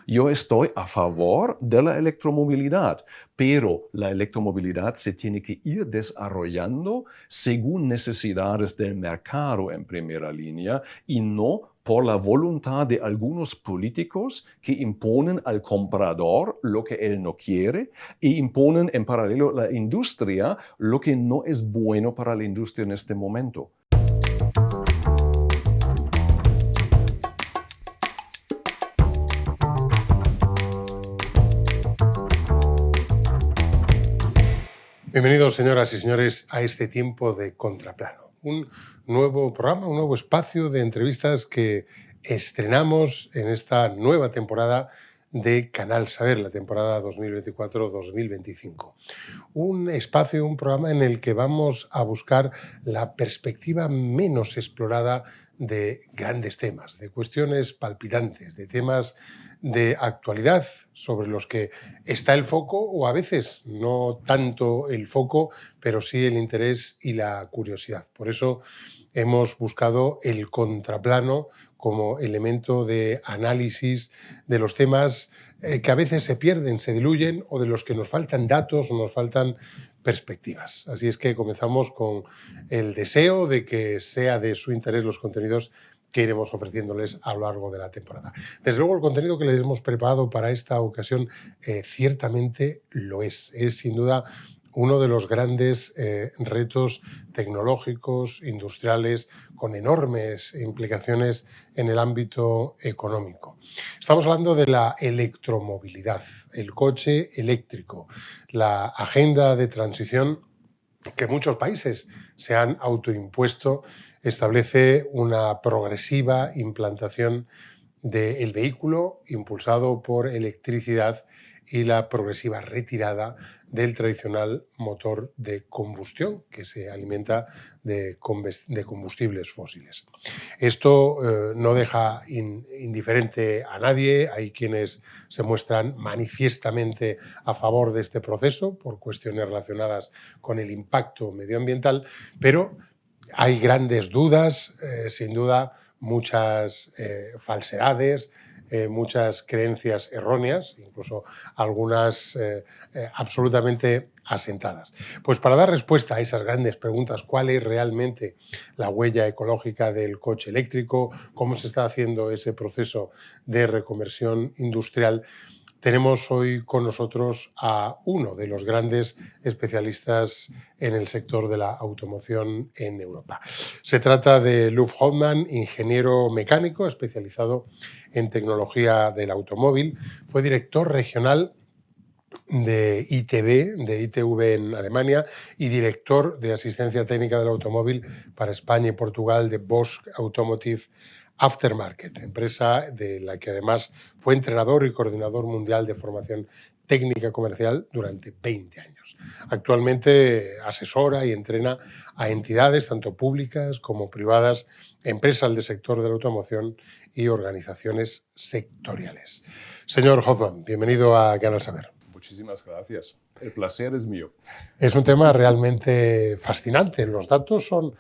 Yo estoy a favor de la electromovilidad, pero la electromovilidad se tiene que ir desarrollando según necesidades del mercado en primera línea y no por la voluntad de algunos políticos que imponen al comprador lo que él no quiere e imponen en paralelo a la industria lo que no es bueno para la industria en este momento. Bienvenidos, señoras y señores, a este tiempo de Contraplano, un nuevo programa, un nuevo espacio de entrevistas que estrenamos en esta nueva temporada de Canal Saber, la temporada 2024-2025. Un espacio, un programa en el que vamos a buscar la perspectiva menos explorada de grandes temas, de cuestiones palpitantes, de temas de actualidad sobre los que está el foco, o a veces no tanto el foco, pero sí el interés y la curiosidad. Por eso hemos buscado el contraplano como elemento de análisis de los temas que a veces se pierden, se diluyen, o de los que nos faltan datos o nos faltan perspectivas. Así es que comenzamos con el deseo de que sea de su interés los contenidos que iremos ofreciéndoles a lo largo de la temporada. Desde luego, el contenido que les hemos preparado para esta ocasión ciertamente lo es. Es sin duda uno de los grandes retos tecnológicos, industriales, con enormes implicaciones en el ámbito económico. Estamos hablando de la electromovilidad, el coche eléctrico, la agenda de transición que muchos países se han autoimpuesto. Establece una progresiva implantación del vehículo impulsado por electricidad y la progresiva retirada del tradicional motor de combustión que se alimenta de combustibles fósiles. Esto no deja indiferente a nadie. Hay quienes se muestran manifiestamente a favor de este proceso por cuestiones relacionadas con el impacto medioambiental, pero hay grandes dudas, sin duda, muchas falsedades, muchas creencias erróneas, incluso algunas absolutamente asentadas. Pues para dar respuesta a esas grandes preguntas, ¿cuál es realmente la huella ecológica del coche eléctrico? ¿Cómo se está haciendo ese proceso de reconversión industrial? Tenemos hoy con nosotros a uno de los grandes especialistas en el sector de la automoción en Europa. Se trata de Luf Hoffmann, ingeniero mecánico especializado en tecnología del automóvil. Fue director regional de ITV en Alemania y director de asistencia técnica del automóvil para España y Portugal de Bosch Automotive Aftermarket, empresa de la que además fue entrenador y coordinador mundial de formación técnica comercial durante 20 años. Actualmente asesora y entrena a entidades tanto públicas como privadas, empresas del sector de la automoción y organizaciones sectoriales. Señor Hoffmann, bienvenido a Canal Saber. Muchísimas gracias. El placer es mío. Es un tema realmente fascinante. Los datos son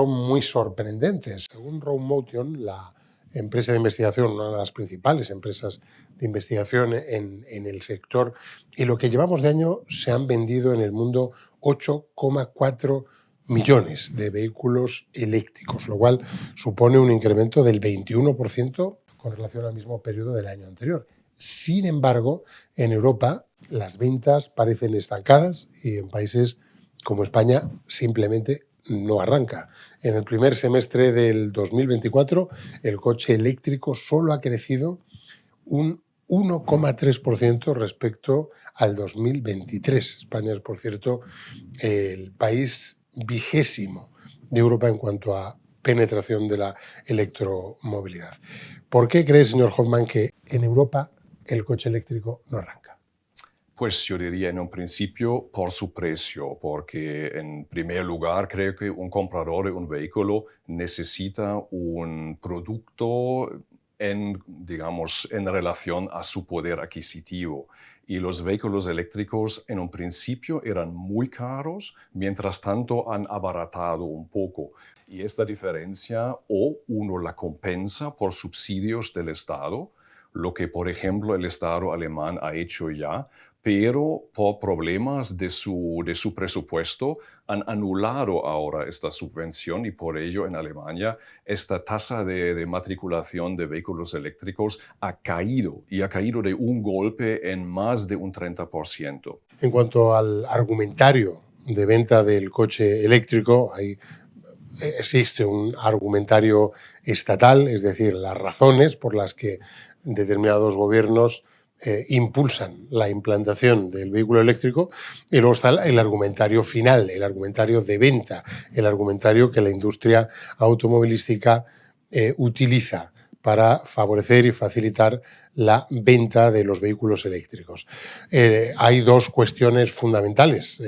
muy sorprendentes. Según Rho Motion, la empresa de investigación, una de las principales empresas de investigación en el sector, y lo que llevamos de año se han vendido en el mundo 8,4 millones de vehículos eléctricos, lo cual supone un incremento del 21% con relación al mismo periodo del año anterior. Sin embargo, en Europa las ventas parecen estancadas y en países como España simplemente no arranca. En el primer semestre del 2024, el coche eléctrico solo ha crecido un 1,3% respecto al 2023. España es, por cierto, el país 20º de Europa en cuanto a penetración de la electromovilidad. ¿Por qué cree, señor Hoffmann, que en Europa el coche eléctrico no arranca? Pues yo diría en un principio por su precio, porque en primer lugar creo que un comprador de un vehículo necesita un producto digamos, en relación a su poder adquisitivo. Y los vehículos eléctricos en un principio eran muy caros, mientras tanto han abaratado un poco. Y esta diferencia o uno la compensa por subsidios del Estado, lo que por ejemplo el Estado alemán ha hecho ya, pero por problemas de su presupuesto han anulado ahora esta subvención y por ello en Alemania esta tasa de matriculación de vehículos eléctricos ha caído y ha caído de un golpe en más de un 30%. En cuanto al argumentario de venta del coche eléctrico, existe un argumentario estatal, es decir, las razones por las que determinados gobiernos impulsan la implantación del vehículo eléctrico, y luego está el argumentario final, el argumentario de venta, el argumentario que la industria automovilística utiliza para favorecer y facilitar la venta de los vehículos eléctricos. Hay dos cuestiones fundamentales.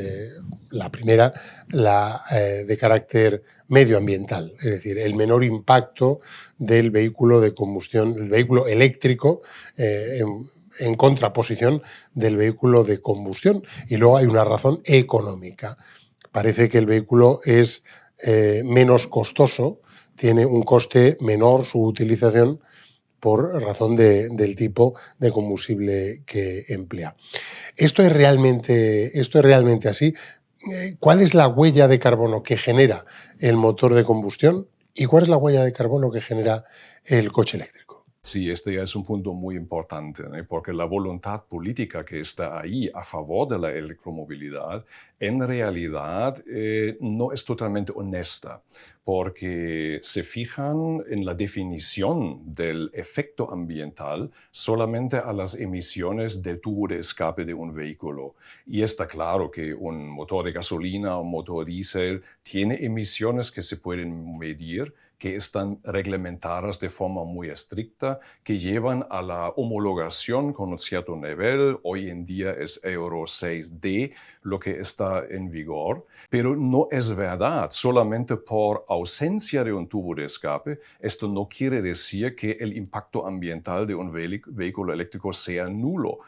La primera, de carácter medioambiental, es decir, el menor impacto del vehículo de combustión, del vehículo eléctrico, en contraposición del vehículo de combustión. Y luego hay una razón económica. Parece que el vehículo es menos costoso, tiene un coste menor su utilización por razón del tipo de combustible que emplea. ¿Esto es realmente así? ¿Cuál es la huella de carbono que genera el motor de combustión y cuál es la huella de carbono que genera el coche eléctrico? Sí, este ya es un punto muy importante, ¿no? Porque la voluntad política que está ahí a favor de la electromovilidad en realidad no es totalmente honesta, porque se fijan en la definición del efecto ambiental solamente a las emisiones del tubo de escape de un vehículo. Y está claro que un motor de gasolina o un motor diésel tiene emisiones que se pueden medir, que están reglamentadas de forma muy estricta, que llevan a la homologación con un cierto nivel. Hoy en día es Euro 6D lo que está en vigor, pero no es verdad. Solamente por ausencia de un tubo de escape, esto no quiere decir que el impacto ambiental de un vehículo eléctrico sea nulo.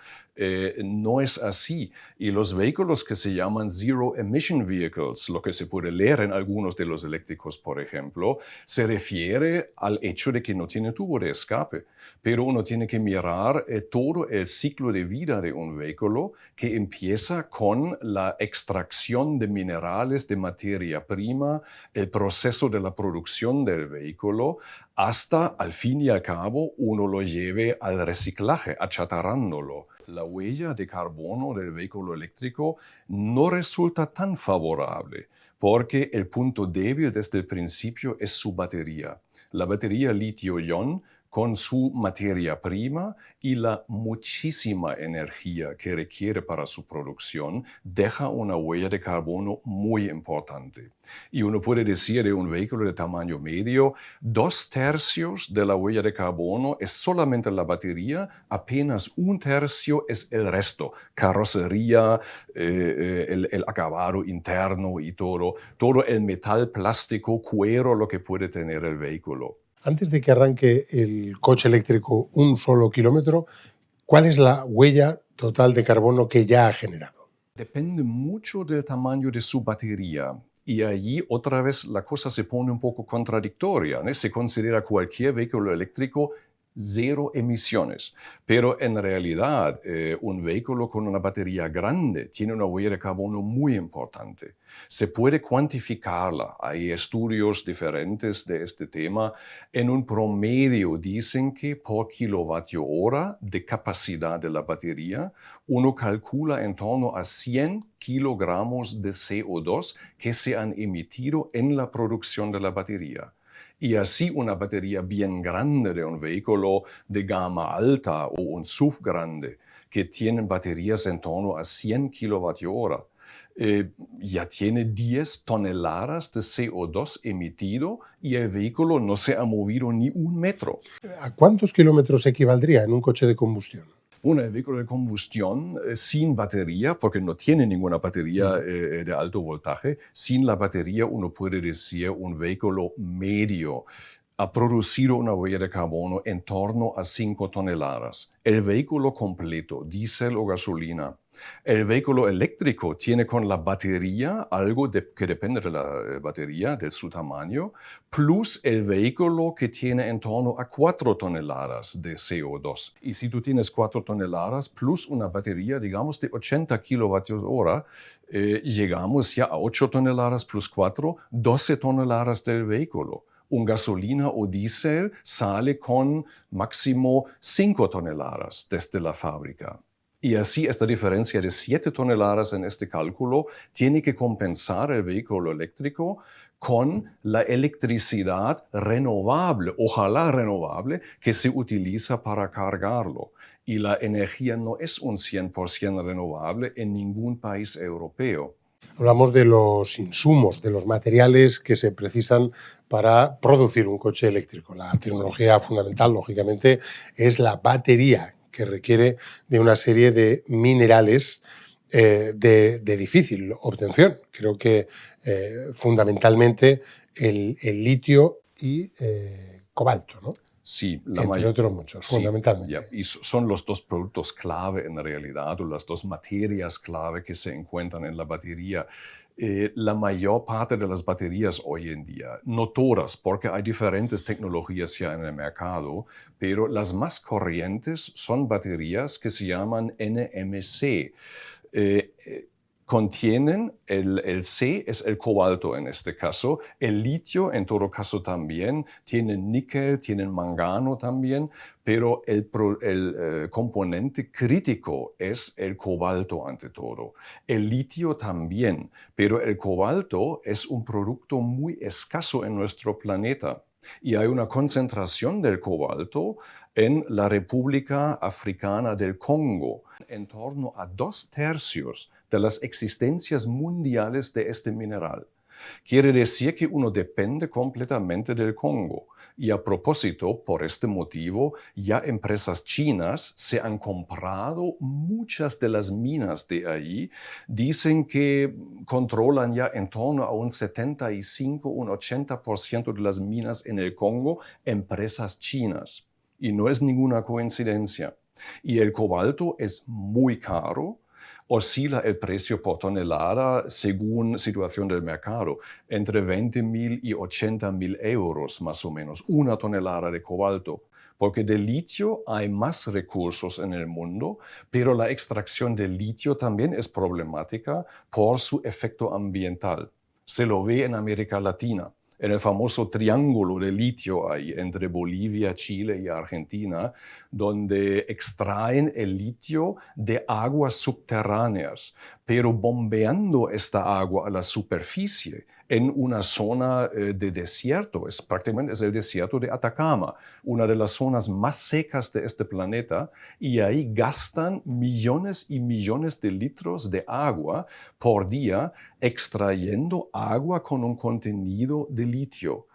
No es así. Y los vehículos que se llaman Zero Emission Vehicles, lo que se puede leer en algunos de los eléctricos, por ejemplo, se refiere al hecho de que no tiene tubo de escape. Pero uno tiene que mirar todo el ciclo de vida de un vehículo, que empieza con la extracción de minerales, de materia prima, el proceso de la producción del vehículo, hasta, al fin y al cabo, uno lo lleve al reciclaje, achatarrándolo. La huella de carbono del vehículo eléctrico no resulta tan favorable, porque el punto débil desde el principio es su batería. La batería litio-ion con su materia prima y la muchísima energía que requiere para su producción, deja una huella de carbono muy importante. Y uno puede decir de un vehículo de tamaño medio, 2/3 de la huella de carbono es solamente la batería, apenas 1/3 es el resto, carrocería, el acabado interno y todo el metal, plástico, cuero, lo que puede tener el vehículo. Antes de que arranque el coche eléctrico un solo kilómetro, ¿cuál es la huella total de carbono que ya ha generado? Depende mucho del tamaño de su batería. Y allí otra vez la cosa se pone un poco contradictoria, ¿no? Se considera cualquier vehículo eléctrico cero emisiones, pero en realidad un vehículo con una batería grande tiene una huella de carbono muy importante. Se puede cuantificarla, hay estudios diferentes de este tema. En un promedio dicen que por kilovatio hora de capacidad de la batería, uno calcula en torno a 100 kilogramos de CO2 que se han emitido en la producción de la batería. Y así una batería bien grande de un vehículo de gama alta o un SUV grande, que tienen baterías en torno a 100 kWh, ya tiene 10 toneladas de CO2 emitido y el vehículo no se ha movido ni un metro. ¿A cuántos kilómetros equivaldría en un coche de combustión? Un vehículo de combustión sin batería, porque no tiene ninguna batería de alto voltaje, sin la batería uno puede decir un vehículo medio. ha producido una huella de carbono en torno a 5 toneladas. El vehículo completo, diésel o gasolina. El vehículo eléctrico tiene con la batería algo que depende de la batería, de su tamaño, plus el vehículo que tiene en torno a 4 toneladas de CO2. Y si tú tienes 4 toneladas plus una batería, digamos, de 80 kilovatios hora, llegamos ya a 8 toneladas plus 4, 12 toneladas del vehículo. Un gasolina o diésel sale con máximo 5 toneladas desde la fábrica. Y así esta diferencia de 7 toneladas en este cálculo tiene que compensar el vehículo eléctrico con la electricidad renovable, ojalá renovable, que se utiliza para cargarlo. Y la energía no es un 100% renovable en ningún país europeo. Hablamos de los insumos, de los materiales que se precisan para producir un coche eléctrico. La tecnología fundamental, lógicamente, es la batería, que requiere de una serie de minerales de difícil obtención. Creo que fundamentalmente el litio y cobalto, ¿no? Sí, Entre otros muchos, sí, fundamentalmente. ya. Y son los dos productos clave en realidad, o las dos materias clave que se encuentran en la batería. La mayor parte de las baterías hoy en día, no todas, porque hay diferentes tecnologías ya en el mercado, pero las más corrientes son baterías que se llaman NMC. Contienen el C, es el cobalto en este caso, el litio en todo caso también, tienen níquel, tienen mangano también, pero el componente crítico es el cobalto ante todo. El litio también, pero el cobalto es un producto muy escaso en nuestro planeta. Y hay una concentración del cobalto en la República Africana del Congo, en torno a 2/3 de las existencias mundiales de este mineral. Quiere decir que uno depende completamente del Congo. Y a propósito, por este motivo, ya empresas chinas se han comprado muchas de las minas de ahí. Dicen que controlan ya en torno a un 75, un 80% de las minas en el Congo, empresas chinas. Y no es ninguna coincidencia. Y el cobalto es muy caro. Oscila el precio por tonelada según situación del mercado, entre 20.000 y 80.000 euros más o menos, una tonelada de cobalto. Porque de litio hay más recursos en el mundo, pero la extracción de litio también es problemática por su efecto ambiental. Se lo ve en América Latina. En el famoso triángulo de litio ahí entre Bolivia, Chile y Argentina, donde extraen el litio de aguas subterráneas, pero bombeando esta agua a la superficie en una zona de desierto. Prácticamente es el desierto de Atacama, una de las zonas más secas de este planeta, y ahí gastan millones y millones de litros de agua por día extrayendo agua con un contenido de litio.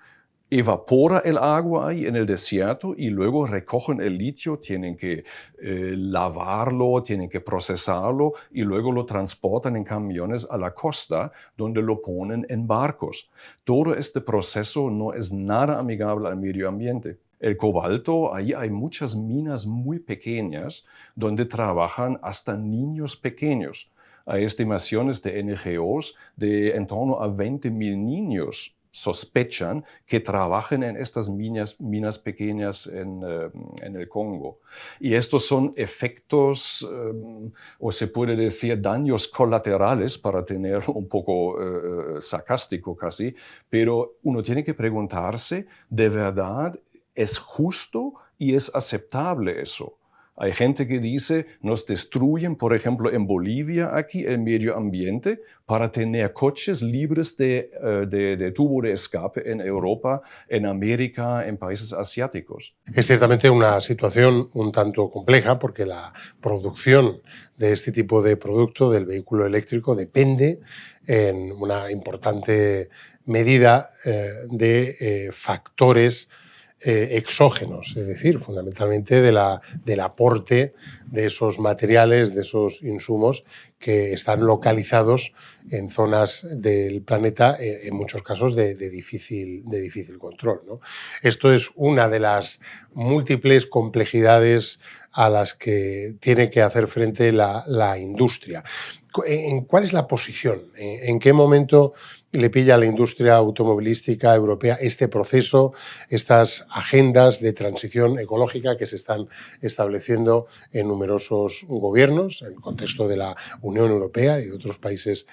Evapora el agua ahí en el desierto y luego recogen el litio, tienen que lavarlo, tienen que procesarlo y luego lo transportan en camiones a la costa donde lo ponen en barcos. Todo este proceso no es nada amigable al medio ambiente. El cobalto, ahí hay muchas minas muy pequeñas donde trabajan hasta niños pequeños. Hay estimaciones de NGOs de en torno a 20.000 niños sospechan que trabajen en estas minas pequeñas en el Congo. Y estos son efectos, o se puede decir daños colaterales, para tener un poco sarcástico casi, pero uno tiene que preguntarse, ¿de verdad es justo y es aceptable eso? Hay gente que dice, nos destruyen, por ejemplo, en Bolivia, aquí, el medio ambiente para tener coches libres de tubo de escape en Europa, en América, en países asiáticos. Es ciertamente una situación un tanto compleja porque la producción de este tipo de producto, del vehículo eléctrico, depende en una importante medida de factores exógenos, es decir, fundamentalmente del aporte de esos materiales, de esos insumos que están localizados en zonas del planeta, en muchos casos de difícil control, ¿no? Esto es una de las múltiples complejidades a las que tiene que hacer frente la industria. ¿Cuál es la posición? ¿En qué momento le pilla a la industria automovilística europea este proceso, estas agendas de transición ecológica que se están estableciendo en numerosos gobiernos, en el contexto de la Unión Europea y de otros países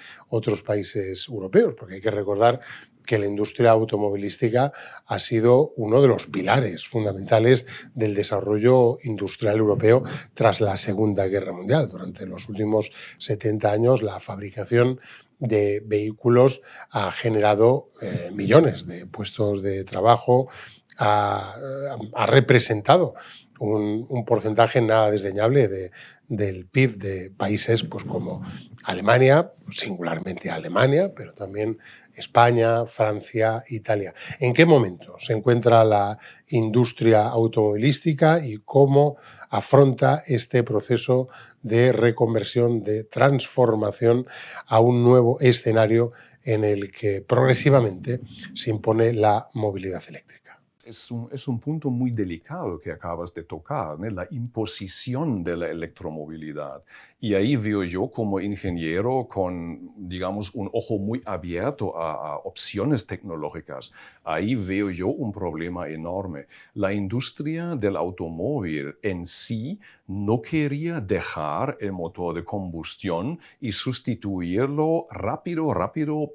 europeos? Porque hay que recordar que la industria automovilística ha sido uno de los pilares fundamentales del desarrollo industrial europeo tras la Segunda Guerra Mundial. Durante los últimos 70 años, la fabricación de vehículos ha generado millones de puestos de trabajo, ha representado un porcentaje nada desdeñable del PIB de países pues, como Alemania, singularmente Alemania, pero también España, Francia, Italia. ¿En qué momento se encuentra la industria automovilística y cómo afronta este proceso de reconversión, de transformación a un nuevo escenario en el que progresivamente se impone la movilidad eléctrica? Es un punto muy delicado que acabas de tocar, ¿no? La imposición de la electromovilidad. Y ahí veo yo como ingeniero con, digamos, un ojo muy abierto a opciones tecnológicas. Ahí veo yo un problema enorme. La industria del automóvil en sí no quería dejar el motor de combustión y sustituirlo rápido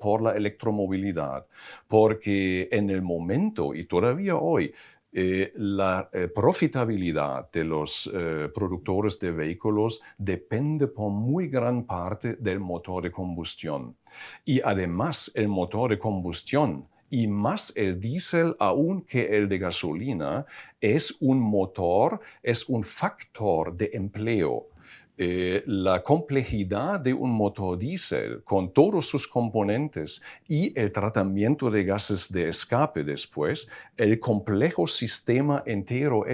por la electromovilidad, porque en el momento y todavía hoy, la profitabilidad de los productores de vehículos depende por muy gran parte del motor de combustión. Y además el motor de combustión y más el diésel aún que el de gasolina es un motor, es un factor de empleo. La complejidad de un motor diésel con todos sus componentes y el tratamiento de gases de escape después, el complejo sistema entero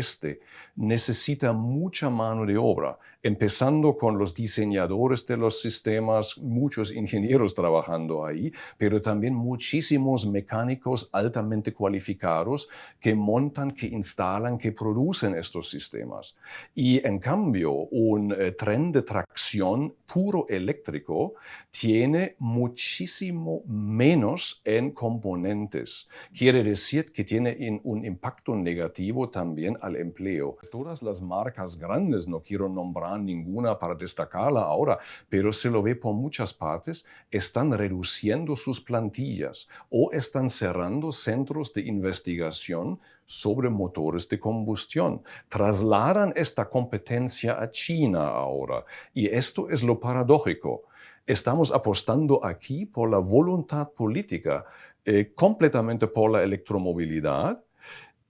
necesita mucha mano de obra, empezando con los diseñadores de los sistemas, muchos ingenieros trabajando ahí, pero también muchísimos mecánicos altamente cualificados que montan, que instalan, que producen estos sistemas. Y en cambio, un tren de tracción puro eléctrico tiene muchísimo menos en componentes. Quiere decir que tiene un impacto negativo también al empleo. Todas las marcas grandes, no quiero nombrar ninguna para destacarla ahora, pero se lo ve por muchas partes, están reduciendo sus plantillas o están cerrando centros de investigación sobre motores de combustión. Trasladan esta competencia a China ahora. Y esto es lo paradójico. Estamos apostando aquí por la voluntad política, completamente por la electromovilidad.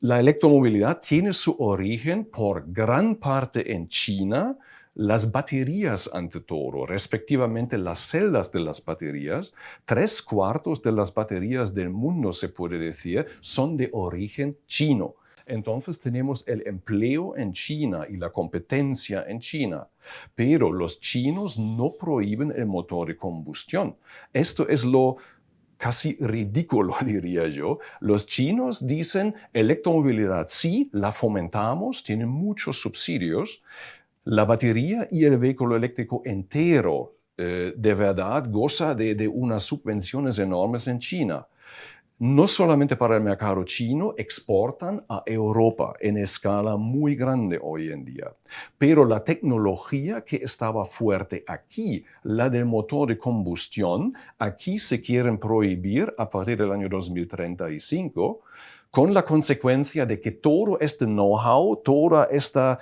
La electromovilidad tiene su origen por gran parte en China. Las baterías, ante todo, respectivamente las celdas de las baterías, 3/4 de las baterías del mundo, se puede decir, son de origen chino. Entonces tenemos el empleo en China y la competencia en China. Pero los chinos no prohíben el motor de combustión. Esto es lo casi ridículo, diría yo. Los chinos dicen, electromovilidad sí, la fomentamos, tienen muchos subsidios. La batería y el vehículo eléctrico entero de verdad goza de unas subvenciones enormes en China. No solamente para el mercado chino, exportan a Europa en escala muy grande hoy en día. Pero la tecnología que estaba fuerte aquí, la del motor de combustión, aquí se quieren prohibir a partir del año 2035, con la consecuencia de que todo este know-how, toda esta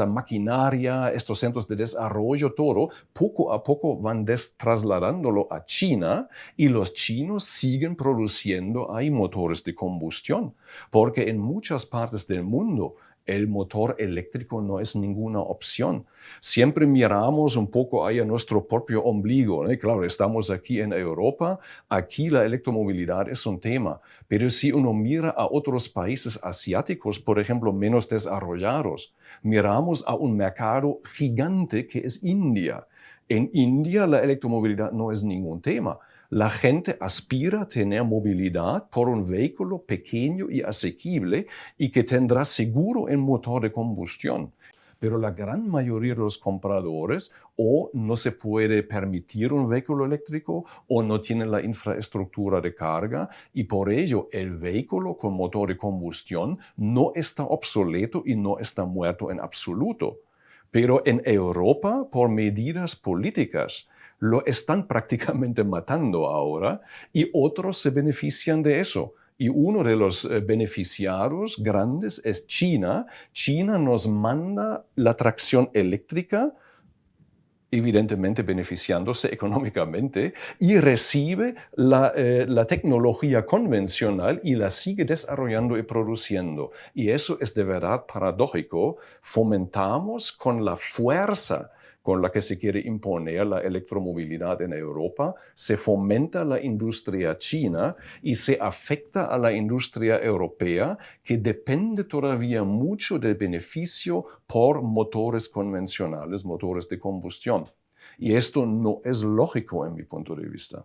maquinaria, estos centros de desarrollo, todo, poco a poco van trasladándolo a China y los chinos siguen produciendo ahí motores de combustión, porque en muchas partes del mundo El motor eléctrico no es ninguna opción. Siempre miramos un poco ahí a nuestro propio ombligo, ¿no? Claro, estamos aquí en Europa, aquí la electromovilidad es un tema, pero si uno mira a otros países asiáticos, por ejemplo, menos desarrollados, miramos a un mercado gigante que es India. En India la electromovilidad no es ningún tema. La gente aspira a tener movilidad por un vehículo pequeño y asequible y que tendrá seguro en motor de combustión. Pero la gran mayoría de los compradores o no se puede permitir un vehículo eléctrico o no tienen la infraestructura de carga y por ello el vehículo con motor de combustión no está obsoleto y no está muerto en absoluto. Pero en Europa, por medidas políticas, lo están prácticamente matando ahora y otros se benefician de eso. Y uno de los beneficiarios grandes es China. China nos manda la tracción eléctrica, evidentemente beneficiándose económicamente, y recibe la tecnología convencional y la sigue desarrollando y produciendo. Y eso es de verdad paradójico. Fomentamos con la fuerza con la que se quiere imponer la electromovilidad en Europa, se fomenta la industria china y se afecta a la industria europea, que depende todavía mucho del beneficio por motores convencionales, motores de combustión. Y esto no es lógico en mi punto de vista.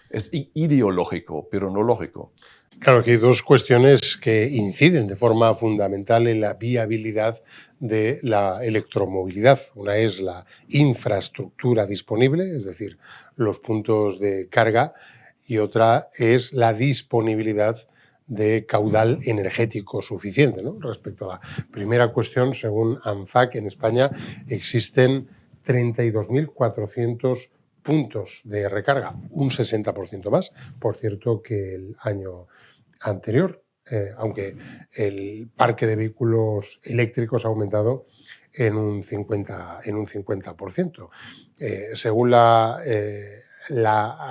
Es ideológico, pero no lógico. Claro, que hay dos cuestiones que inciden de forma fundamental en la viabilidad de la electromovilidad. Una es la infraestructura disponible, es decir, los puntos de carga, y otra es la disponibilidad de caudal energético suficiente, ¿no? Respecto a la primera cuestión, según ANFAC, en España existen 32.400 puntos de recarga, un 60% más, por cierto, que el año anterior, aunque el parque de vehículos eléctricos ha aumentado en un 50%. Según la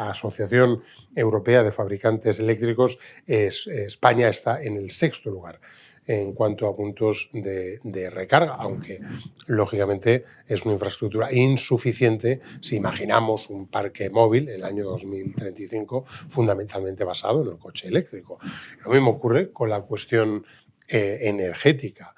Asociación Europea de Fabricantes Eléctricos, España está en el 6º lugar en cuanto a puntos de recarga, aunque lógicamente es una infraestructura insuficiente si imaginamos un parque móvil en el año 2035 fundamentalmente basado en el coche eléctrico. Lo mismo ocurre con la cuestión energética.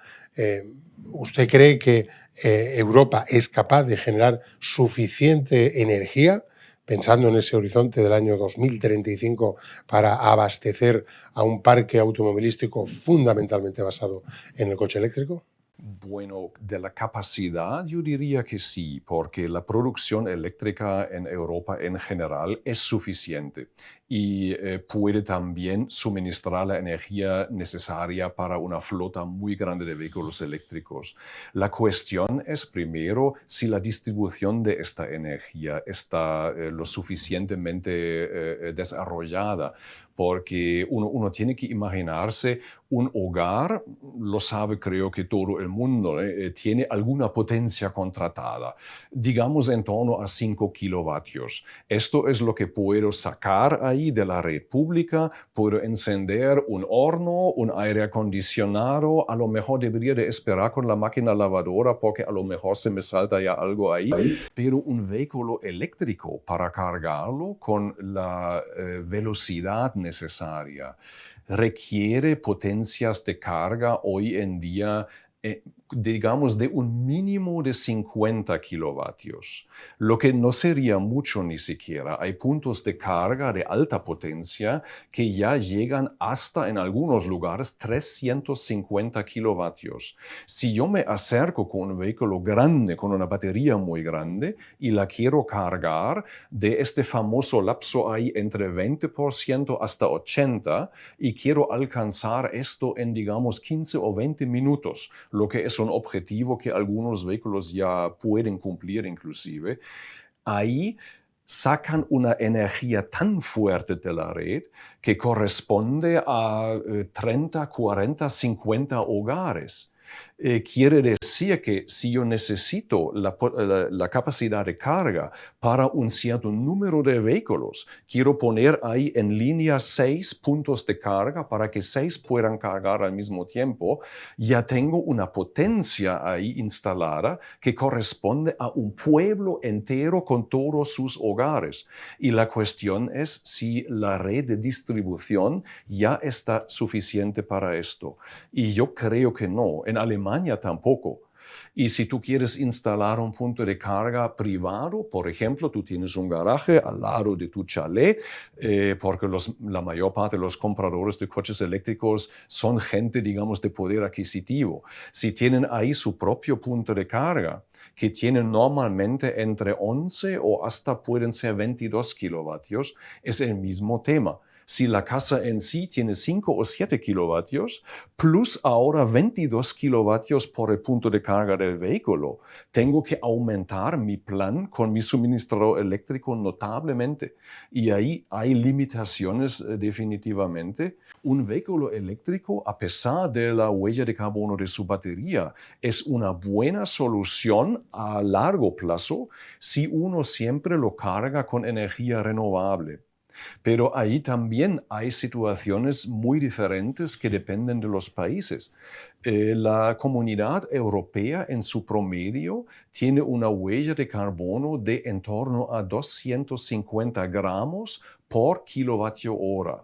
¿Usted cree que Europa es capaz de generar suficiente energía, pensando en ese horizonte del año 2035, para abastecer a un parque automovilístico fundamentalmente basado en el coche eléctrico? Bueno, de la capacidad yo diría que sí, porque la producción eléctrica en Europa en general es suficiente y puede también suministrar la energía necesaria para una flota muy grande de vehículos eléctricos. La cuestión es primero si la distribución de esta energía está lo suficientemente desarrollada, porque uno tiene que imaginarse un hogar, lo sabe creo que todo el mundo, tiene alguna potencia contratada, digamos en torno a 5 kilovatios. Esto es lo que puedo sacar ahí de la red pública, puedo encender un horno, un aire acondicionado, a lo mejor debería de esperar con la máquina lavadora porque a lo mejor se me salta ya algo ahí, pero un vehículo eléctrico para cargarlo con la velocidad necesaria requiere potencias de carga hoy en día, digamos, de un mínimo de 50 kilovatios, lo que no sería mucho ni siquiera. Hay puntos de carga de alta potencia que ya llegan hasta, en algunos lugares, 350 kilovatios. Si yo me acerco con un vehículo grande, con una batería muy grande, y la quiero cargar de este famoso lapso ahí entre 20% hasta 80%, y quiero alcanzar esto en, digamos, 15 o 20 minutos, lo que es un objetivo que algunos vehículos ya pueden cumplir inclusive, ahí sacan una energía tan fuerte de la red que corresponde a 30, 40, 50 hogares. Quiere decir que si yo necesito la capacidad de carga para un cierto número de vehículos, quiero poner ahí en línea 6 puntos de carga para que 6 puedan cargar al mismo tiempo, ya tengo una potencia ahí instalada que corresponde a un pueblo entero con todos sus hogares. Y la cuestión es si la red de distribución ya está suficiente para esto. Y yo creo que no. En Alemania tampoco. Y si tú quieres instalar un punto de carga privado, por ejemplo, tú tienes un garaje al lado de tu chalet, porque la mayor parte de los compradores de coches eléctricos son gente, digamos, de poder adquisitivo. Si tienen ahí su propio punto de carga, que tienen normalmente entre 11 o hasta pueden ser 22 kilovatios, es el mismo tema. Si la casa en sí tiene 5 o 7 kilovatios, plus ahora 22 kilovatios por el punto de carga del vehículo, tengo que aumentar mi plan con mi suministrador eléctrico notablemente. Y ahí hay limitaciones definitivamente. Un vehículo eléctrico, a pesar de la huella de carbono de su batería, es una buena solución a largo plazo si uno siempre lo carga con energía renovable. Pero ahí también hay situaciones muy diferentes que dependen de los países. La Comunidad Europea en su promedio tiene una huella de carbono de en torno a 250 gramos por kilovatio hora.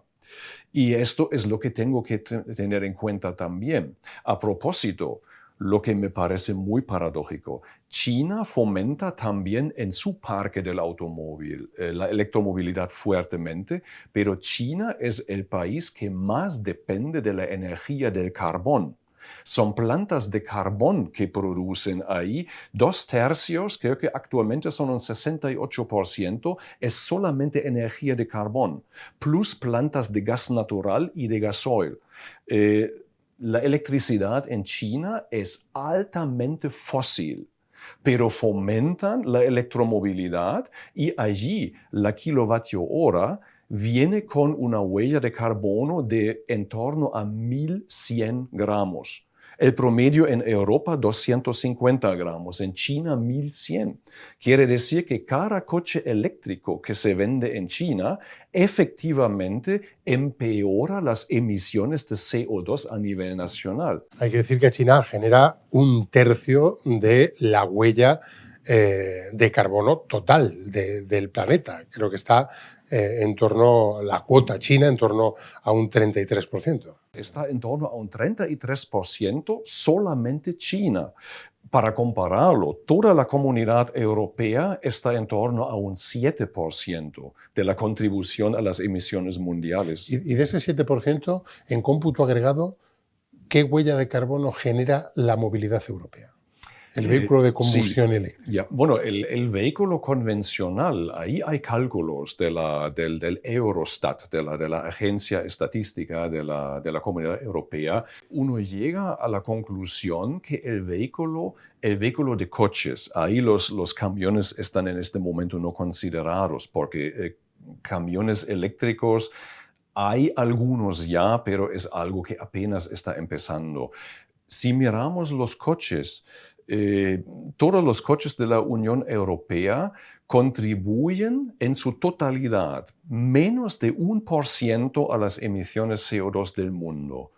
Y esto es lo que tengo que tener en cuenta también. A propósito, lo que me parece muy paradójico, China fomenta también en su parque del automóvil la electromovilidad fuertemente, pero China es el país que más depende de la energía del carbón. Son plantas de carbón que producen ahí. 2/3, creo que actualmente son un 68%, es solamente energía de carbón, plus plantas de gas natural y de gasoil. La electricidad en China es altamente fósil, pero fomentan la electromovilidad y allí la kilovatio hora viene con una huella de carbono de en torno a 1.100 gramos. El promedio en Europa, 250 gramos, en China, 1.100. Quiere decir que cada coche eléctrico que se vende en China efectivamente empeora las emisiones de CO2 a nivel nacional. Hay que decir que China genera 1/3 de la huella de carbono total del planeta. Creo que está en torno, la cuota china, en torno a un 33%. Está en torno a un 33% solamente China. Para compararlo, toda la Comunidad Europea está en torno a un 7% de la contribución a las emisiones mundiales. Y de ese 7%, en cómputo agregado, ¿qué huella de carbono genera la movilidad europea? El vehículo de combustión eléctrica. Ya, bueno, el vehículo convencional, ahí hay cálculos del Eurostat, de la Agencia Estadística de la Comunidad Europea. Uno llega a la conclusión que el vehículo de coches, ahí los camiones están en este momento no considerados, porque camiones eléctricos hay algunos ya, pero es algo que apenas está empezando. Si miramos los coches, todos los coches de la Unión Europea contribuyen en su totalidad menos de 1% a las emisiones CO2 del mundo.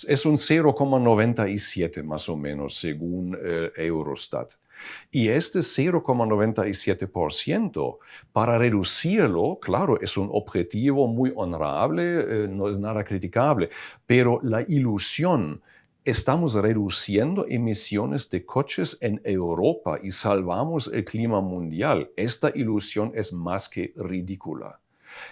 Es un 0,97 más o menos según Eurostat. Y este 0,97%, para reducirlo, claro, es un objetivo muy honorable, no es nada criticable, pero la ilusión, estamos reduciendo emisiones de coches en Europa y salvamos el clima mundial. Esta ilusión es más que ridícula.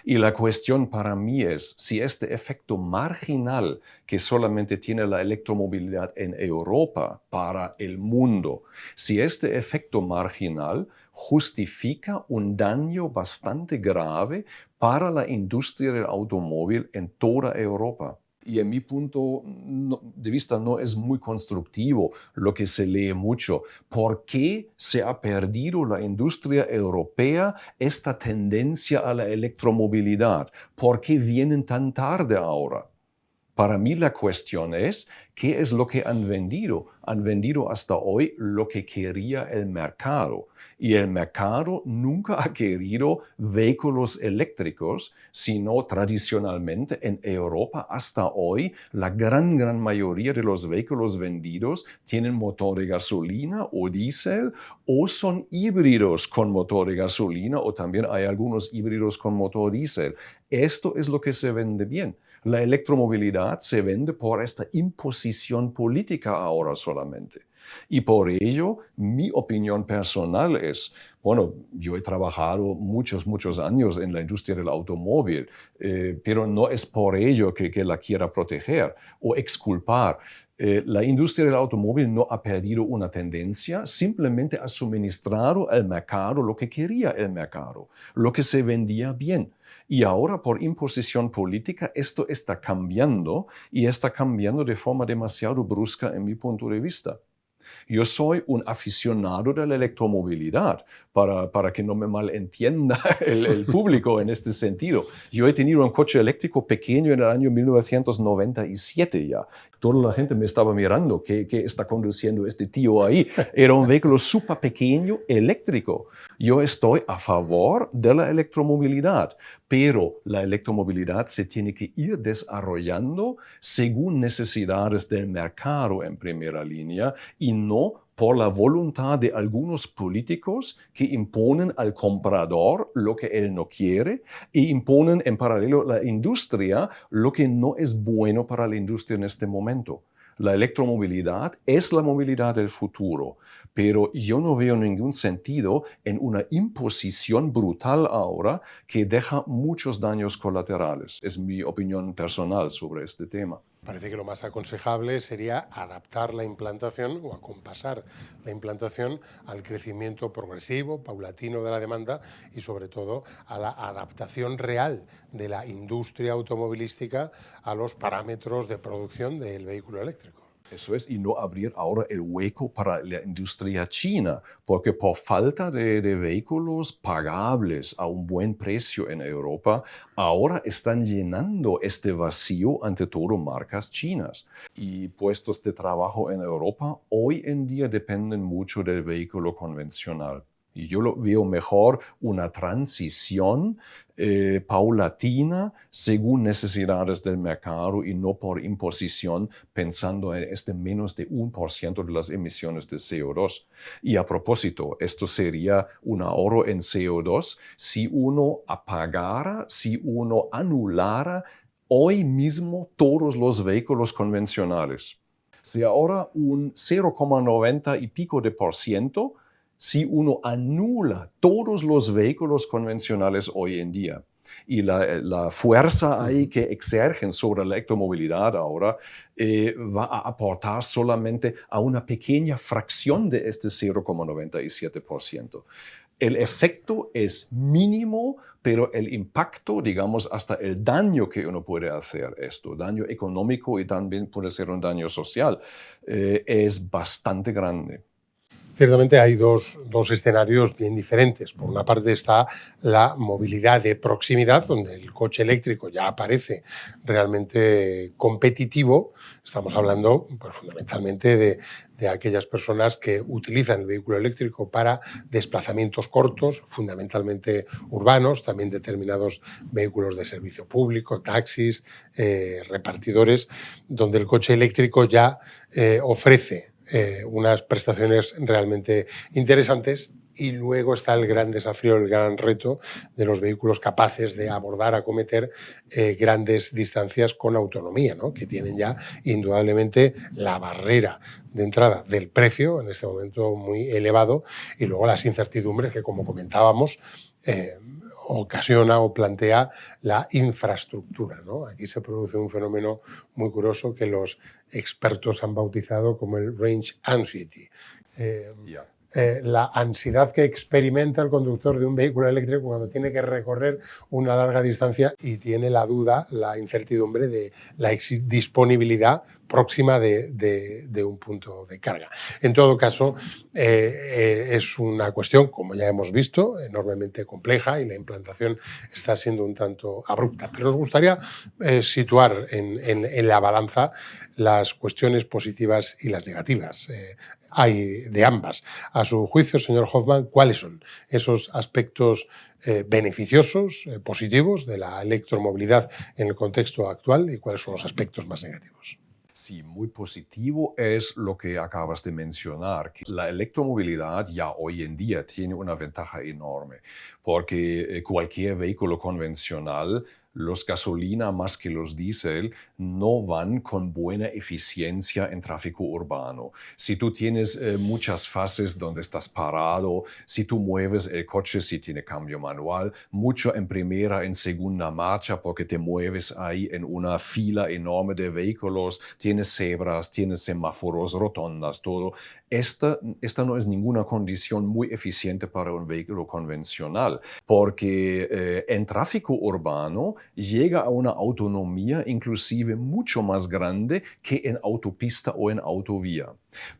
Y la cuestión para mí es si este efecto marginal que solamente tiene la electromovilidad en Europa para el mundo, si este efecto marginal justifica un daño bastante grave para la industria del automóvil en toda Europa. Y en mi punto de vista no es muy constructivo lo que se lee mucho. ¿Por qué se ha perdido la industria europea esta tendencia a la electromovilidad? ¿Por qué vienen tan tarde ahora? Para mí la cuestión es, ¿qué es lo que han vendido? Han vendido hasta hoy lo que quería el mercado. Y el mercado nunca ha querido vehículos eléctricos, sino tradicionalmente en Europa hasta hoy la gran mayoría de los vehículos vendidos tienen motor de gasolina o diésel o son híbridos con motor de gasolina o también hay algunos híbridos con motor diésel. Esto es lo que se vende bien. La electromovilidad se vende por esta imposición política ahora solamente. Y por ello, mi opinión personal es, bueno, yo he trabajado muchos años en la industria del automóvil, pero no es por ello que la quiera proteger o exculpar. La industria del automóvil no ha perdido una tendencia, simplemente ha suministrado al mercado lo que quería el mercado, lo que se vendía bien. Y ahora, por imposición política, esto está cambiando y está cambiando de forma demasiado brusca en mi punto de vista. Yo soy un aficionado de la electromovilidad, para que no me malentienda el público en este sentido. Yo he tenido un coche eléctrico pequeño en el año 1997 ya. Toda la gente me estaba mirando, ¿qué está conduciendo este tío ahí? Era un vehículo súper pequeño eléctrico. Yo estoy a favor de la electromovilidad, pero la electromovilidad se tiene que ir desarrollando según necesidades del mercado en primera línea y no por la voluntad de algunos políticos que imponen al comprador lo que él no quiere e imponen en paralelo a la industria lo que no es bueno para la industria en este momento. La electromovilidad es la movilidad del futuro, pero yo no veo ningún sentido en una imposición brutal ahora que deja muchos daños colaterales. Es mi opinión personal sobre este tema. Parece que lo más aconsejable sería adaptar la implantación o acompasar la implantación al crecimiento progresivo, paulatino de la demanda y sobre todo a la adaptación real de la industria automovilística a los parámetros de producción del vehículo eléctrico. Eso es, y no abrir ahora el hueco para la industria china, porque por falta de vehículos pagables a un buen precio en Europa, ahora están llenando este vacío ante todo marcas chinas. Y puestos de trabajo en Europa hoy en día dependen mucho del vehículo convencional. Y yo lo veo mejor una transición paulatina según necesidades del mercado y no por imposición pensando en este menos de 1% de las emisiones de CO2. Y a propósito, esto sería un ahorro en CO2 si uno apagara, si uno anulara hoy mismo todos los vehículos convencionales. Si ahora un 0,90 y pico de por ciento si uno anula todos los vehículos convencionales hoy en día. Y la fuerza ahí que exergen sobre la electromovilidad ahora va a aportar solamente a una pequeña fracción de este 0,97%. El efecto es mínimo, pero el impacto, digamos, hasta el daño que uno puede hacer esto, daño económico y también puede ser un daño social, es bastante grande. Ciertamente hay dos escenarios bien diferentes. Por una parte está la movilidad de proximidad, donde el coche eléctrico ya aparece realmente competitivo. Estamos hablando pues, fundamentalmente de aquellas personas que utilizan el vehículo eléctrico para desplazamientos cortos, fundamentalmente urbanos, también determinados vehículos de servicio público, taxis, repartidores, donde el coche eléctrico ya ofrece unas prestaciones realmente interesantes. Y luego está el gran desafío, el gran reto de los vehículos capaces de abordar, acometer grandes distancias con autonomía, ¿no? Que tienen ya indudablemente la barrera de entrada del precio, en este momento muy elevado, y luego las incertidumbres que, como comentábamos, ocasiona o plantea la infraestructura, ¿no? Aquí se produce un fenómeno muy curioso que los expertos han bautizado como el range anxiety. La ansiedad que experimenta el conductor de un vehículo eléctrico cuando tiene que recorrer una larga distancia y tiene la duda, la incertidumbre de la disponibilidad próxima de un punto de carga. En todo caso, es una cuestión, como ya hemos visto, enormemente compleja y la implantación está siendo un tanto abrupta. Pero nos gustaría situar en la balanza las cuestiones positivas y las negativas. Hay de ambas. A su juicio, señor Hoffman, ¿cuáles son esos aspectos beneficiosos, positivos de la electromovilidad en el contexto actual y cuáles son los aspectos más negativos? Sí, muy positivo es lo que acabas de mencionar, que la electromovilidad ya hoy en día tiene una ventaja enorme, porque cualquier vehículo convencional, los gasolina más que los diésel, no van con buena eficiencia en tráfico urbano. Si tú tienes muchas fases donde estás parado, si tú mueves el coche, si tiene cambio manual, mucho en primera, en segunda marcha, porque te mueves ahí en una fila enorme de vehículos, tienes cebras, tienes semáforos, rotondas, todo. Esta no es ninguna condición muy eficiente para un vehículo convencional, porque en tráfico urbano llega a una autonomía inclusive mucho más grande que en autopista o en autovía.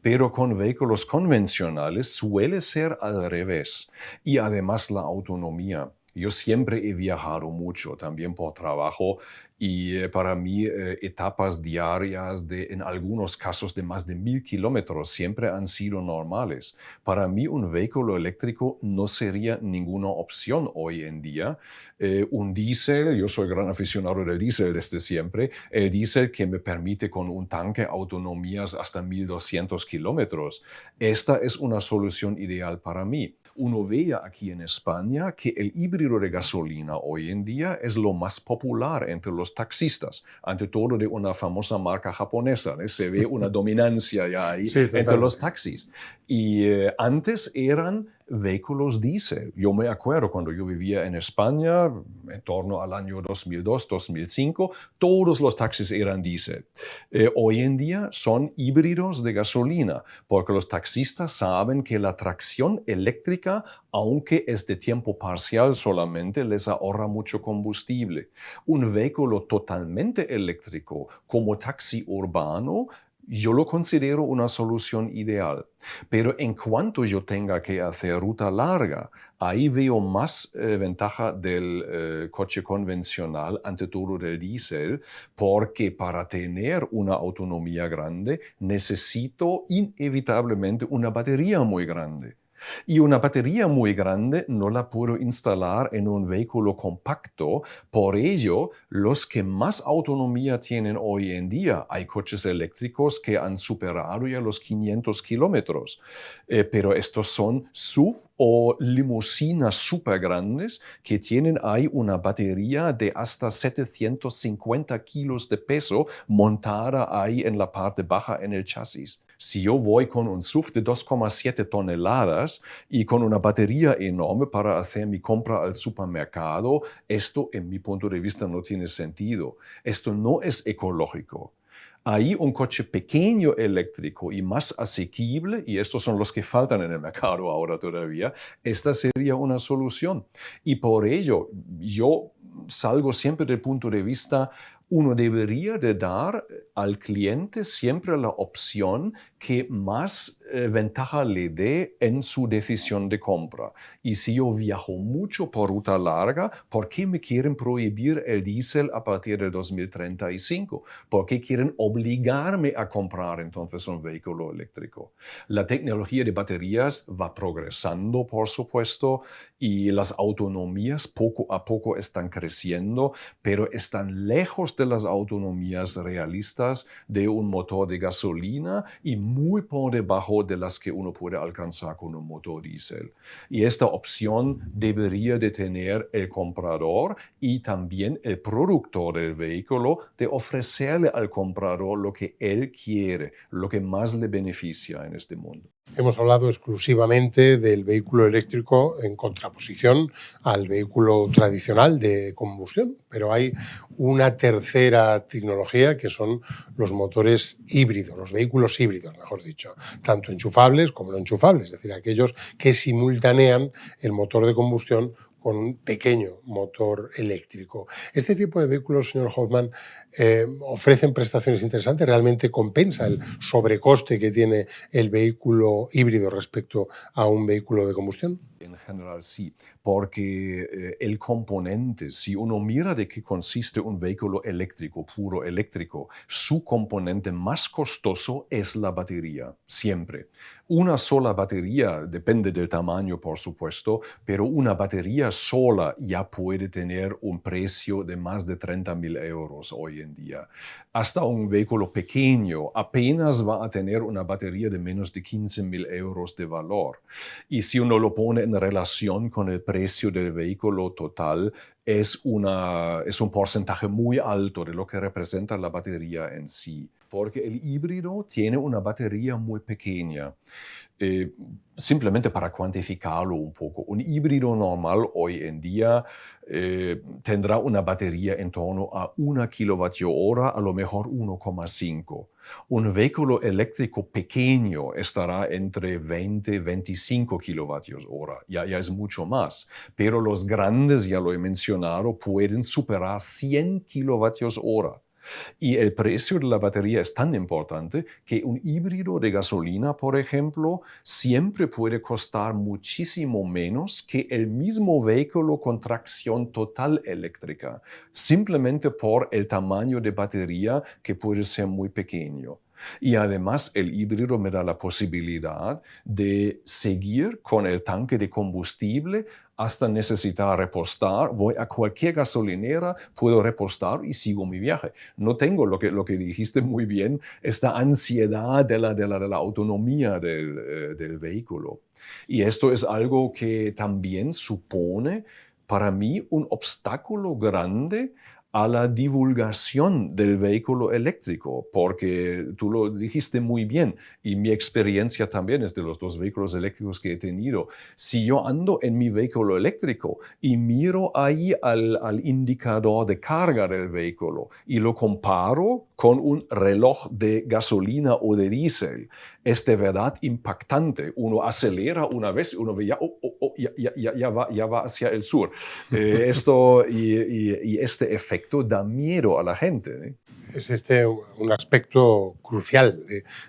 Pero con vehículos convencionales suele ser al revés. Y además la autonomía. Yo siempre he viajado mucho, también por trabajo, y para mí etapas diarias en algunos casos de más de 1000 kilómetros siempre han sido normales. Para mí un vehículo eléctrico no sería ninguna opción hoy en día. Un diésel, yo soy gran aficionado del diésel desde siempre, el diésel que me permite con un tanque autonomías hasta 1200 kilómetros. Esta es una solución ideal para mí. Uno ve aquí en España que el híbrido de gasolina hoy en día es lo más popular entre los taxistas, ante todo de una famosa marca japonesa, ¿eh? Se ve una dominancia ya ahí Sí, entre los taxis. Y antes eran vehículos diésel. Yo me acuerdo cuando yo vivía en España, en torno al año 2002, 2005, todos los taxis eran diésel. Hoy en día son híbridos de gasolina, porque los taxistas saben que la tracción eléctrica, aunque es de tiempo parcial solamente, les ahorra mucho combustible. Un vehículo totalmente eléctrico como taxi urbano, yo lo considero una solución ideal. Pero en cuanto yo tenga que hacer ruta larga, ahí veo más ventaja del coche convencional, ante todo del diésel, porque para tener una autonomía grande necesito inevitablemente una batería muy grande. Y una batería muy grande no la puedo instalar en un vehículo compacto. Por ello, los que más autonomía tienen hoy en día, hay coches eléctricos que han superado ya los 500 kilómetros. Pero estos son SUV o limusinas súper grandes que tienen ahí una batería de hasta 750 kilos de peso montada ahí en la parte baja en el chasis. Si yo voy con un SUV de 2,7 toneladas y con una batería enorme para hacer mi compra al supermercado, esto en mi punto de vista no tiene sentido. Esto no es ecológico. Ahí un coche pequeño eléctrico y más asequible, y estos son los que faltan en el mercado ahora todavía, esta sería una solución. Y por ello, yo salgo siempre del punto de vista, uno debería de dar al cliente siempre la opción que más ventaja le dé en su decisión de compra. Y si yo viajo mucho por ruta larga, ¿por qué me quieren prohibir el diésel a partir del 2035? ¿Por qué quieren obligarme a comprar entonces un vehículo eléctrico? La tecnología de baterías va progresando, por supuesto, y las autonomías poco a poco están creciendo, pero están lejos de las autonomías realistas de un motor de gasolina y muy por debajo de las que uno puede alcanzar con un motor diésel. Y esta opción debería de tener el comprador y también el productor del vehículo, de ofrecerle al comprador lo que él quiere, lo que más le beneficia en este mundo. Hemos hablado exclusivamente del vehículo eléctrico en contraposición al vehículo tradicional de combustión, pero hay una tercera tecnología que son los motores híbridos, los vehículos híbridos, mejor dicho, tanto enchufables como no enchufables, es decir, aquellos que simultanean el motor de combustión con un pequeño motor eléctrico. Este tipo de vehículos, señor Hoffman, ofrecen prestaciones interesantes, realmente compensa el sobrecoste que tiene el vehículo híbrido respecto a un vehículo de combustión. En general sí, porque el componente, si uno mira de qué consiste un vehículo eléctrico, puro eléctrico, su componente más costoso es la batería, siempre. Una sola batería, depende del tamaño por supuesto, pero una batería sola ya puede tener un precio de más de 30.000 euros hoy en día. Hasta un vehículo pequeño apenas va a tener una batería de menos de 15.000 euros de valor. Y si uno lo pone en relación con el precio del vehículo total, es un porcentaje muy alto de lo que representa la batería en sí. Porque el híbrido tiene una batería muy pequeña. Simplemente para cuantificarlo un poco, un híbrido normal hoy en día tendrá una batería en torno a 1 kWh, a lo mejor 1,5. Un vehículo eléctrico pequeño estará entre 20 y 25 kWh, ya es mucho más. Pero los grandes, ya lo he mencionado, pueden superar 100 kWh. Y el precio de la batería es tan importante que un híbrido de gasolina, por ejemplo, siempre puede costar muchísimo menos que el mismo vehículo con tracción total eléctrica, simplemente por el tamaño de batería que puede ser muy pequeño. Y además el híbrido me da la posibilidad de seguir con el tanque de combustible hasta necesitar repostar. Voy a cualquier gasolinera, puedo repostar y sigo mi viaje. No tengo lo que dijiste muy bien, esta ansiedad de la autonomía del vehículo. Y esto es algo que también supone para mí un obstáculo grande a la divulgación del vehículo eléctrico, porque tú lo dijiste muy bien y mi experiencia también es de los 2 vehículos eléctricos que he tenido. Si yo ando en mi vehículo eléctrico y miro ahí al indicador de carga del vehículo y lo comparo con un reloj de gasolina o de diésel, es de verdad impactante. Uno acelera una vez y uno ve ya va hacia el sur. Este efecto da miedo a la gente, ¿eh? Es este un aspecto crucial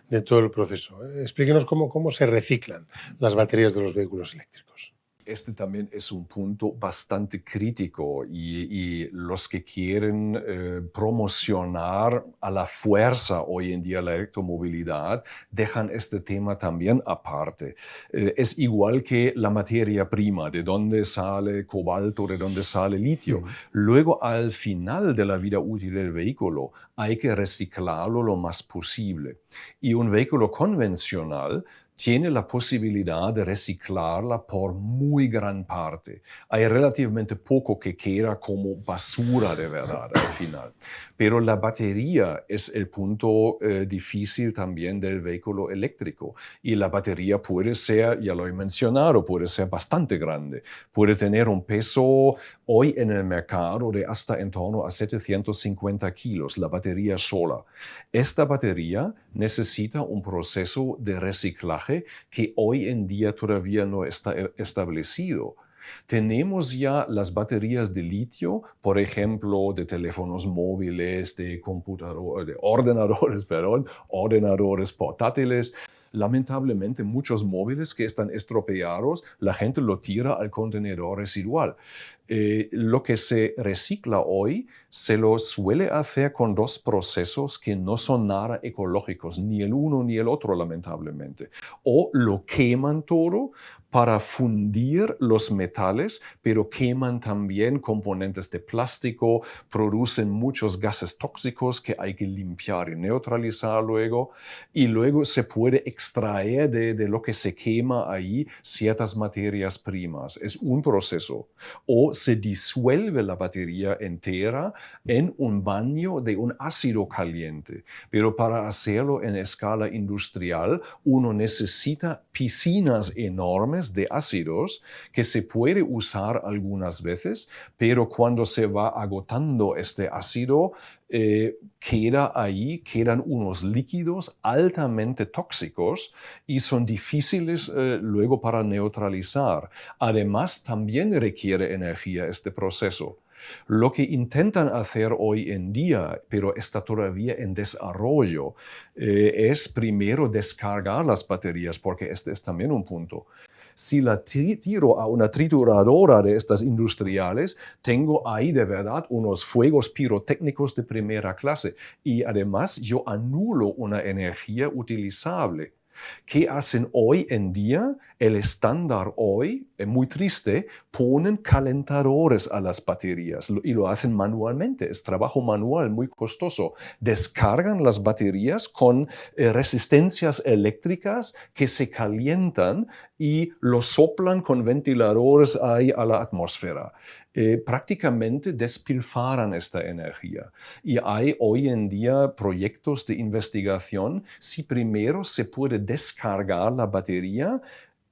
de todo el proceso. Explíquenos cómo se reciclan las baterías de los vehículos eléctricos. Este también es un punto bastante crítico y los que quieren promocionar a la fuerza hoy en día la electromovilidad dejan este tema también aparte. Es igual que la materia prima, de dónde sale cobalto, de dónde sale litio. Luego, al final de la vida útil del vehículo, hay que reciclarlo lo más posible. Y un vehículo convencional tiene la posibilidad de reciclarla por muy gran parte. Hay relativamente poco que queda como basura de verdad al final. Pero la batería es el punto difícil también del vehículo eléctrico. Y la batería puede ser, ya lo he mencionado, puede ser bastante grande. Puede tener un peso hoy en el mercado de hasta en torno a 750 kilos, la batería sola. Esta batería necesita un proceso de reciclaje que hoy en día todavía no está establecido. Tenemos ya las baterías de litio, por ejemplo, de teléfonos móviles, de ordenadores portátiles. Lamentablemente, muchos móviles que están estropeados, la gente lo tira al contenedor residual. Lo que se recicla hoy se lo suele hacer con 2 procesos que no son nada ecológicos, ni el uno ni el otro, lamentablemente. O lo queman todo para fundir los metales, pero queman también componentes de plástico, producen muchos gases tóxicos que hay que limpiar y neutralizar luego, y luego se puede extraer de lo que se quema ahí ciertas materias primas. Es un proceso. O se disuelve la batería entera en un baño de un ácido caliente. Pero para hacerlo en escala industrial, uno necesita piscinas enormes baterías de ácidos que se puede usar algunas veces, pero cuando se va agotando este ácido, quedan unos líquidos altamente tóxicos y son difíciles luego para neutralizar. Además, también requiere energía este proceso. Lo que intentan hacer hoy en día, pero está todavía en desarrollo, es primero descargar las baterías, porque este es también un punto. Si la tiro a una trituradora de estas industriales, tengo ahí de verdad unos fuegos pirotécnicos de primera clase y además yo anulo una energía utilizable. ¿Qué hacen hoy en día? El estándar hoy, es muy triste, ponen calentadores a las baterías y lo hacen manualmente. Es trabajo manual muy costoso. Descargan las baterías con resistencias eléctricas que se calientan y lo soplan con ventiladores ahí a la atmósfera. Prácticamente despilfarran esta energía. Y hay hoy en día proyectos de investigación si primero se puede descargar la batería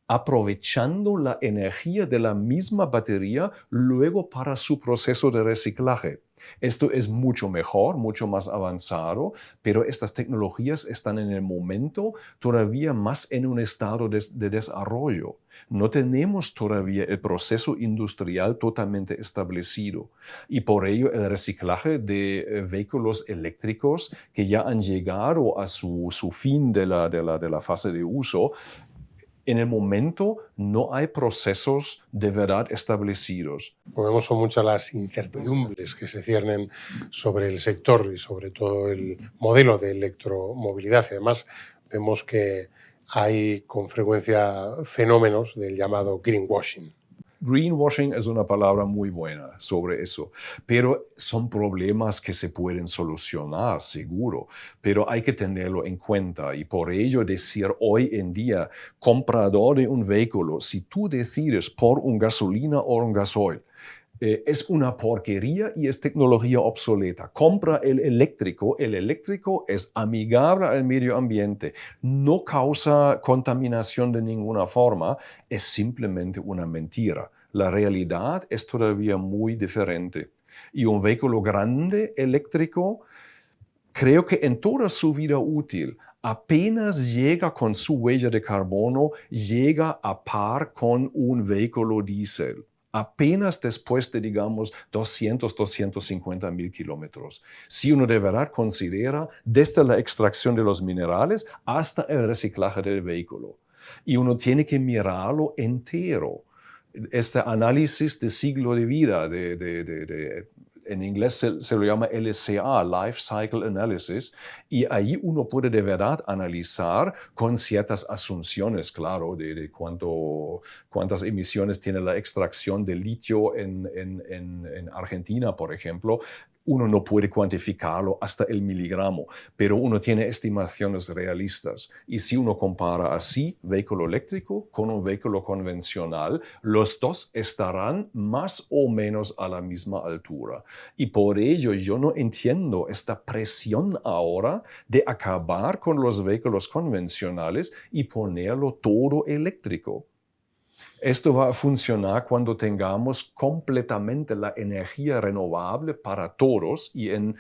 aprovechando la energía de la misma batería luego para su proceso de reciclaje. Esto es mucho mejor, mucho más avanzado, pero estas tecnologías están en el momento todavía más en un estado de desarrollo. No tenemos todavía el proceso industrial totalmente establecido y por ello el reciclaje de vehículos eléctricos que ya han llegado a su fin de la fase de uso. En el momento no hay procesos de verdad establecidos. Como vemos, son muchas las incertidumbres que se ciernen sobre el sector y sobre todo el modelo de electromovilidad. Y además, vemos que hay con frecuencia fenómenos del llamado greenwashing. Greenwashing es una palabra muy buena sobre eso, pero son problemas que se pueden solucionar, seguro, pero hay que tenerlo en cuenta y por ello decir hoy en día, comprador de un vehículo, si tú decides por un gasolina o un gasoil, es una porquería y es tecnología obsoleta. Compra el eléctrico es amigable al medio ambiente, no causa contaminación de ninguna forma, es simplemente una mentira. La realidad es todavía muy diferente. Y un vehículo grande eléctrico, creo que en toda su vida útil, apenas llega con su huella de carbono, llega a par con un vehículo diésel. Apenas después de, digamos, 250.000 kilómetros. Si uno de verdad considera desde la extracción de los minerales hasta el reciclaje del vehículo. Y uno tiene que mirarlo entero. Este análisis de ciclo de vida, en inglés se lo llama LCA, Life Cycle Analysis, y ahí uno puede de verdad analizar con ciertas asunciones, claro, de cuántas emisiones tiene la extracción de litio en Argentina, por ejemplo. Uno no puede cuantificarlo hasta el miligramo, pero uno tiene estimaciones realistas. Y si uno compara así vehículo eléctrico con un vehículo convencional, los dos estarán más o menos a la misma altura. Y por ello yo no entiendo esta presión ahora de acabar con los vehículos convencionales y ponerlo todo eléctrico. Esto va a funcionar cuando tengamos completamente la energía renovable para todos y en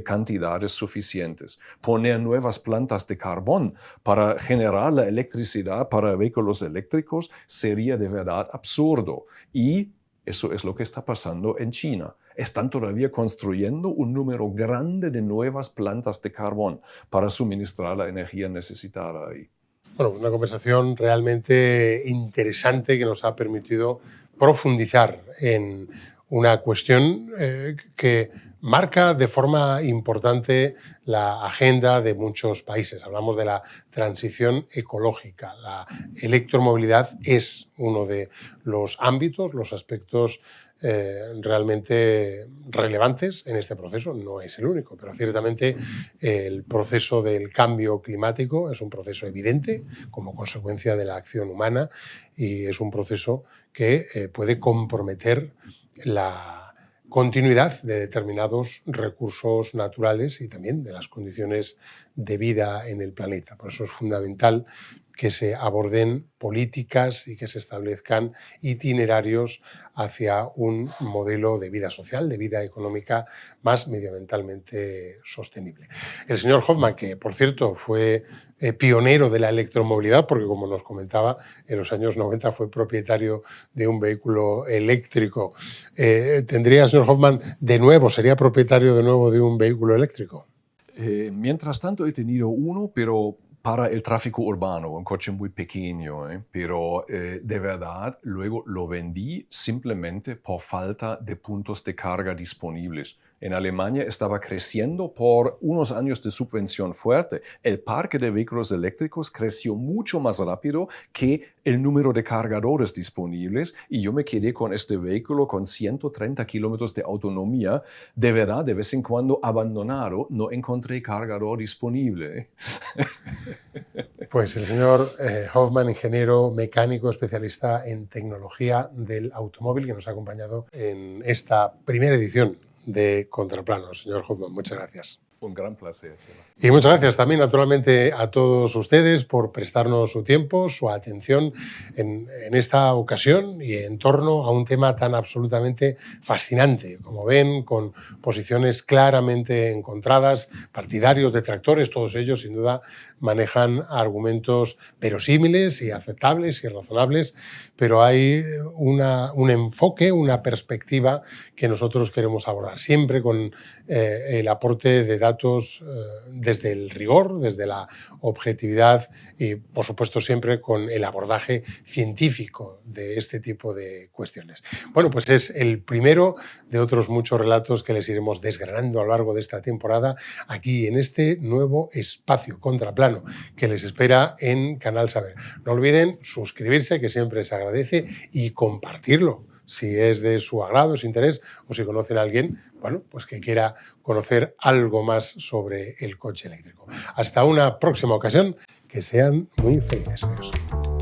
cantidades suficientes. Poner nuevas plantas de carbón para generar la electricidad para vehículos eléctricos sería de verdad absurdo. Y eso es lo que está pasando en China. Están todavía construyendo un número grande de nuevas plantas de carbón para suministrar la energía necesitada ahí. Bueno, una conversación realmente interesante que nos ha permitido profundizar en una cuestión que marca de forma importante la agenda de muchos países. Hablamos de la transición ecológica. La electromovilidad es uno de los ámbitos, los aspectos realmente relevantes en este proceso. No es el único, pero ciertamente el proceso del cambio climático es un proceso evidente como consecuencia de la acción humana y es un proceso que puede comprometer la continuidad de determinados recursos naturales y también de las condiciones de vida en el planeta. Por eso es fundamental que se aborden políticas y que se establezcan itinerarios hacia un modelo de vida social, de vida económica más medioambientalmente sostenible. El señor Hoffman, que por cierto fue pionero de la electromovilidad, porque como nos comentaba, en los años 90 fue propietario de un vehículo eléctrico. ¿Tendría, señor Hoffman, sería propietario de nuevo de un vehículo eléctrico? Mientras tanto he tenido uno, pero para el tráfico urbano, un coche muy pequeño, pero de verdad luego lo vendí simplemente por falta de puntos de carga disponibles. En Alemania estaba creciendo por unos años de subvención fuerte. El parque de vehículos eléctricos creció mucho más rápido que el número de cargadores disponibles y yo me quedé con este vehículo con 130 kilómetros de autonomía. De verdad, de vez en cuando abandonado, no encontré cargador disponible. Pues el señor Hoffman, ingeniero mecánico especialista en tecnología del automóvil, que nos ha acompañado en esta primera edición de Contraplano. Señor Hoffman, muchas gracias. Un gran placer. Y muchas gracias también, naturalmente, a todos ustedes por prestarnos su tiempo, su atención en esta ocasión y en torno a un tema tan absolutamente fascinante. Como ven, con posiciones claramente encontradas, partidarios, detractores, todos ellos, sin duda, manejan argumentos verosímiles y aceptables y razonables, pero hay un enfoque, una perspectiva que nosotros queremos abordar, siempre con el aporte de datos desde el rigor, desde la objetividad y, por supuesto, siempre con el abordaje científico de este tipo de cuestiones. Bueno, pues es el primero de otros muchos relatos que les iremos desgranando a lo largo de esta temporada aquí en este nuevo espacio Contraplano que les espera en Canal Saber. No olviden suscribirse, que siempre se agradece, y compartirlo si es de su agrado, su interés, o si conocen a alguien, bueno, pues que quiera conocer algo más sobre el coche eléctrico. Hasta una próxima ocasión, que sean muy felices. Adiós.